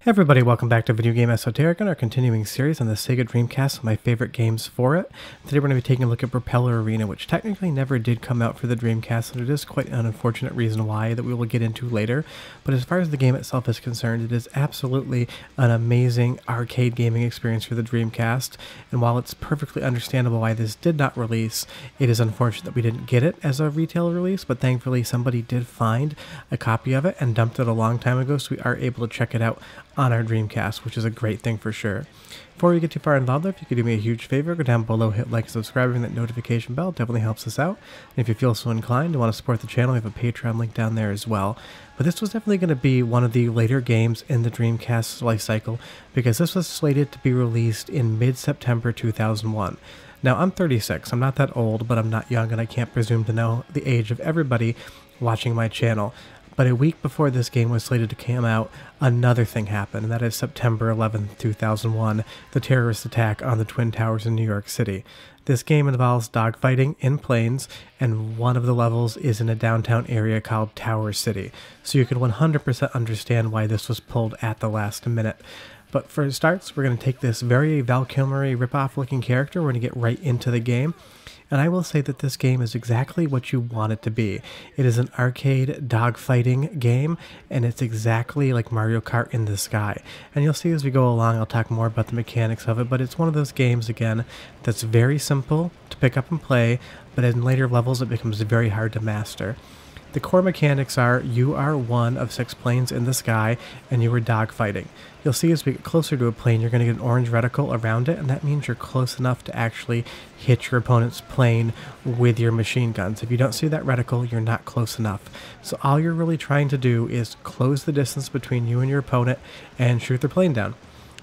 Everybody, welcome back to Video Game Esoteric and our continuing series on the Sega Dreamcast, my favorite games for it. Today we're going to be taking a look at Propeller Arena, which technically never did come out for the Dreamcast, and it is quite an unfortunate reason why that we will get into later. But as far as the game itself is concerned, it is absolutely an amazing arcade gaming experience for the Dreamcast, and while it's perfectly understandable why this did not release, it is unfortunate that we didn't get it as a retail release, but thankfully somebody did find a copy of it and dumped it a long time ago, so we are able to check it out on our Dreamcast, which is a great thing for sure. Before we get too far involved, if you could do me a huge favor, go down below, hit like and subscribe, and that notification bell definitely helps us out. And if you feel so inclined and want to support the channel, we have a Patreon link down there as well. But this was definitely going to be one of the later games in the Dreamcast life cycle, because this was slated to be released in mid-September 2001. Now, I'm 36, I'm not that old, but I'm not young, and I can't presume to know the age of everybody watching my channel. But a week before this game was slated to come out, another thing happened, and that is September 11th, 2001, the terrorist attack on the Twin Towers in New York City. This game involves dogfighting in planes, and one of the levels is in a downtown area called Tower City. So you can 100% understand why this was pulled at the last minute. But for starts, we're going to take this very Val Kilmer-y rip-off looking character, we're going to get right into the game. And I will say that this game is exactly what you want it to be. It is an arcade dogfighting game, and it's exactly like Mario Kart in the sky. And you'll see as we go along, I'll talk more about the mechanics of it, but it's one of those games, again, that's very simple to pick up and play, but in later levels it becomes very hard to master. The core mechanics are, you are one of 6 planes in the sky, and you are dogfighting. You'll see as we get closer to a plane, you're going to get an orange reticle around it, and that means you're close enough to actually hit your opponent's plane with your machine guns. If you don't see that reticle, you're not close enough. So all you're really trying to do is close the distance between you and your opponent and shoot their plane down.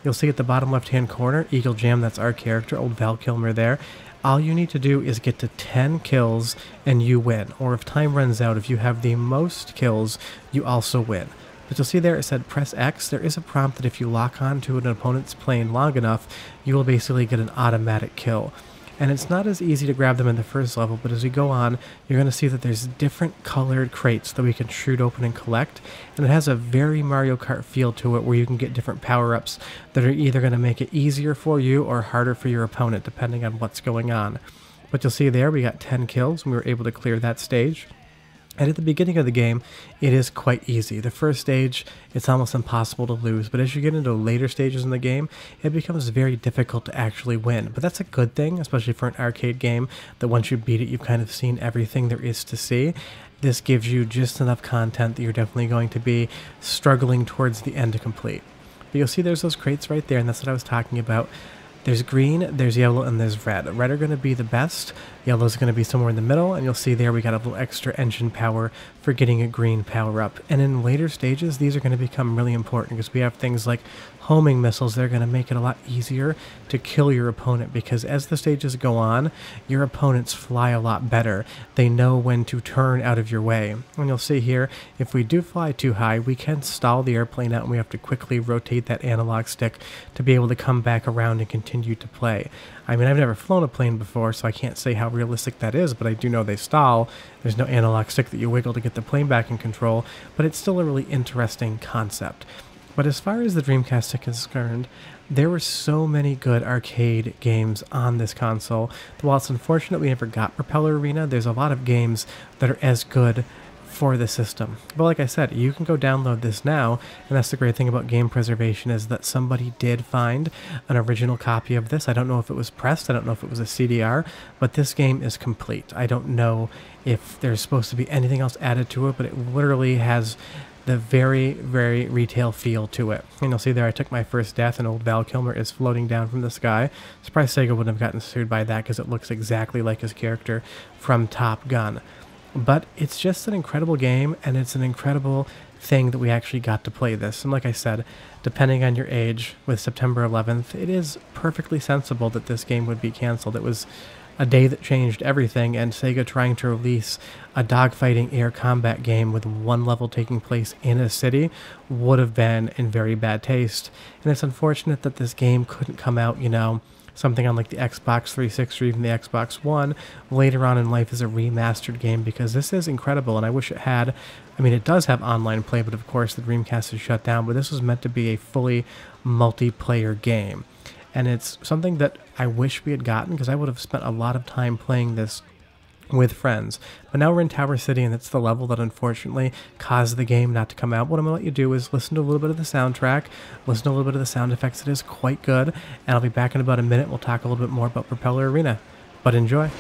You'll see at the bottom left-hand corner, Eagle Jam, that's our character, old Val Kilmer there. All you need to do is get to 10 kills and you win. Or if time runs out, if you have the most kills, you also win. But you'll see there it said press X. There is a prompt that if you lock onto an opponent's plane long enough, you will basically get an automatic kill. And it's not as easy to grab them in the first level, but as we go on, you're going to see that there's different colored crates that we can shoot open and collect, and it has a very Mario Kart feel to it where you can get different power-ups that are either going to make it easier for you or harder for your opponent, depending on what's going on. But you'll see there we got 10 kills, and we were able to clear that stage. And at the beginning of the game, it is quite easy. The first stage, it's almost impossible to lose, but as you get into later stages in the game, it becomes very difficult to actually win. But that's a good thing, especially for an arcade game, that once you beat it, you've kind of seen everything there is to see. This gives you just enough content that you're definitely going to be struggling towards the end to complete. But you'll see there's those crates right there, and that's what I was talking about. There's green, there's yellow, and there's red. Red are going to be the best, yellow's going to be somewhere in the middle, and you'll see there we got a little extra engine power for getting a green power-up. And in later stages, these are going to become really important because we have things like homing missiles that are going to make it a lot easier to kill your opponent, because as the stages go on, your opponents fly a lot better. They know when to turn out of your way. And you'll see here, if we do fly too high, we can stall the airplane out and we have to quickly rotate that analog stick to be able to come back around and continue to play. I mean, I've never flown a plane before, so I can't say how realistic that is, but I do know they stall. There's no analog stick that you wiggle to get the plane back in control, but it's still a really interesting concept. But as far as the Dreamcast is concerned, there were so many good arcade games on this console. While it's unfortunate we never got Propeller Arena, there's a lot of games that are as good for the system. But like I said, you can go download this now, and that's the great thing about game preservation, is that somebody did find an original copy of this. I don't know if it was pressed, I don't know if it was a CDR, but this game is complete. I don't know if there's supposed to be anything else added to it, but it literally has the very, very retail feel to it. And you'll see there I took my first death, and old Val Kilmer is floating down from the sky. Surprised Sega wouldn't have gotten sued by that, because it looks exactly like his character from Top Gun. But it's just an incredible game, and it's an incredible thing that we actually got to play this. And like I said, depending on your age, with September 11th, it is perfectly sensible that this game would be canceled. It was a day that changed everything, and Sega trying to release a dogfighting air combat game with one level taking place in a city would have been in very bad taste. And it's unfortunate that this game couldn't come out, you know, something on like the Xbox 360 or even the Xbox One later on in life as a remastered game, because this is incredible and I wish it had. I mean, it does have online play, but of course the Dreamcast is shut down, but this was meant to be a fully multiplayer game. And it's something that I wish we had gotten, because I would have spent a lot of time playing this with friends. But now we're in Tower City, and it's the level that unfortunately caused the game not to come out. What I'm going to let you do is listen to a little bit of the soundtrack, listen to a little bit of the sound effects. It is quite good, and I'll be back in about a minute. We'll talk a little bit more about Propeller Arena, but enjoy.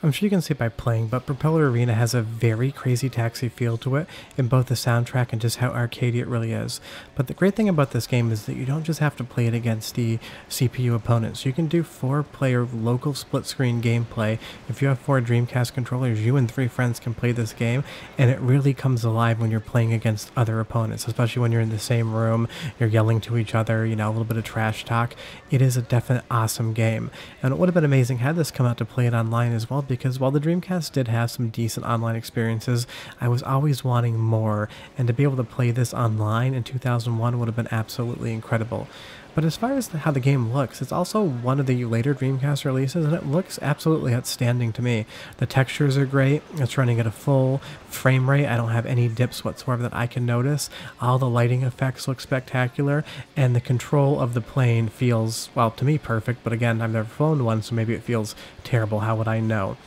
I'm sure you can see it by playing, but Propeller Arena has a very crazy taxi feel to it in both the soundtrack and just how arcadey it really is. But the great thing about this game is that you don't just have to play it against the CPU opponents. You can do 4-player local split-screen gameplay. If you have 4 Dreamcast controllers, you and 3 friends can play this game, and it really comes alive when you're playing against other opponents, especially when you're in the same room, you're yelling to each other, you know, a little bit of trash talk. It is a definite awesome game, and it would have been amazing had this come out to play it online as well, because while the Dreamcast did have some decent online experiences, I was always wanting more, and to be able to play this online in 2001 would have been absolutely incredible. But as far as how the game looks, it's also one of the later Dreamcast releases, and it looks absolutely outstanding to me. The textures are great, it's running at a full frame rate, I don't have any dips whatsoever that I can notice, all the lighting effects look spectacular, and the control of the plane feels, well, to me perfect, but again, I've never flown one, so maybe it feels terrible, how would I know?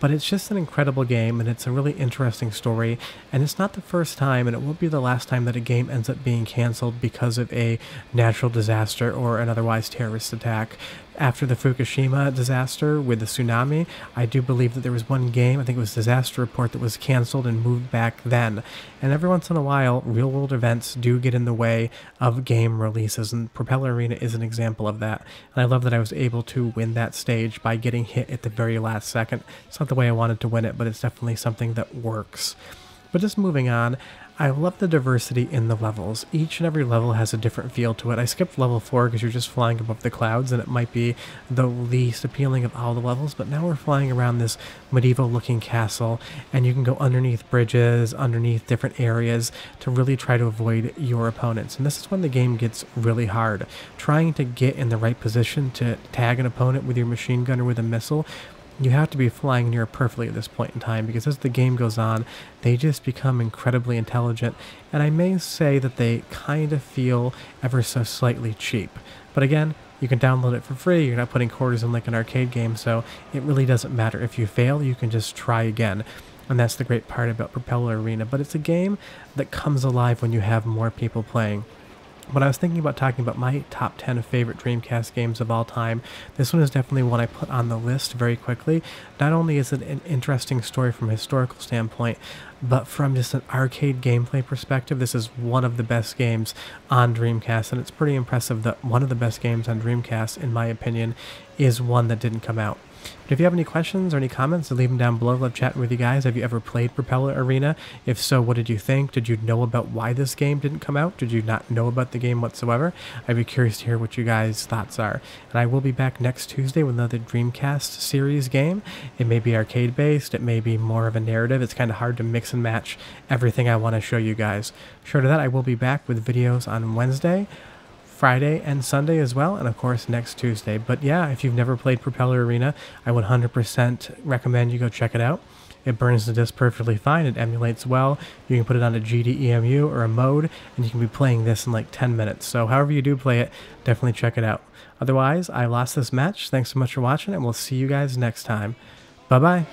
But it's just an incredible game, and it's a really interesting story, and it's not the first time, and it won't be the last time that a game ends up being cancelled because of a natural disaster or an otherwise terrorist attack. After the Fukushima disaster with the tsunami, I do believe that there was one game, I think it was Disaster Report, that was cancelled and moved back then. And every once in a while, real-world events do get in the way of game releases, and Propeller Arena is an example of that. And I love that I was able to win that stage by getting hit at the very last second. It's not the way I wanted to win it, but it's definitely something that works. But just moving on, I love the diversity in the levels. Each and every level has a different feel to it. I skipped level 4 because you're just flying above the clouds, and it might be the least appealing of all the levels, but now we're flying around this medieval looking castle, and you can go underneath bridges, underneath different areas to really try to avoid your opponents. And this is when the game gets really hard. Trying to get in the right position to tag an opponent with your machine gun or with a missile, you have to be flying near perfectly at this point in time, because as the game goes on, they just become incredibly intelligent, and I may say that they kind of feel ever so slightly cheap. But again, you can download it for free, you're not putting quarters in like an arcade game, so it really doesn't matter. If you fail, you can just try again. And that's the great part about Propeller Arena, but it's a game that comes alive when you have more people playing. When I was thinking about talking about my top 10 favorite Dreamcast games of all time, this one is definitely one I put on the list very quickly. Not only is it an interesting story from a historical standpoint, but from just an arcade gameplay perspective, this is one of the best games on Dreamcast, and it's pretty impressive that one of the best games on Dreamcast, in my opinion, is one that didn't come out. But if you have any questions or any comments, leave them down below. Love chatting with you guys. Have you ever played Propeller Arena? If so, what did you think? Did you know about why this game didn't come out? Did you not know about the game whatsoever? I'd be curious to hear what you guys' thoughts are. And I will be back next Tuesday with another Dreamcast series game. It may be arcade-based. It may be more of a narrative. It's kind of hard to mix and match everything I want to show you guys. Short of that, I will be back with videos on Wednesday, Friday and Sunday as well, and of course next Tuesday. But yeah, if you've never played Propeller Arena, I would 100% recommend you go check it out. It burns the disc perfectly fine, it emulates well, you can put it on a GDEMU or a mode, and you can be playing this in like 10 minutes. So however you do play it, definitely check it out. Otherwise, I lost this match. Thanks so much for watching, and we'll see you guys next time. Bye-bye.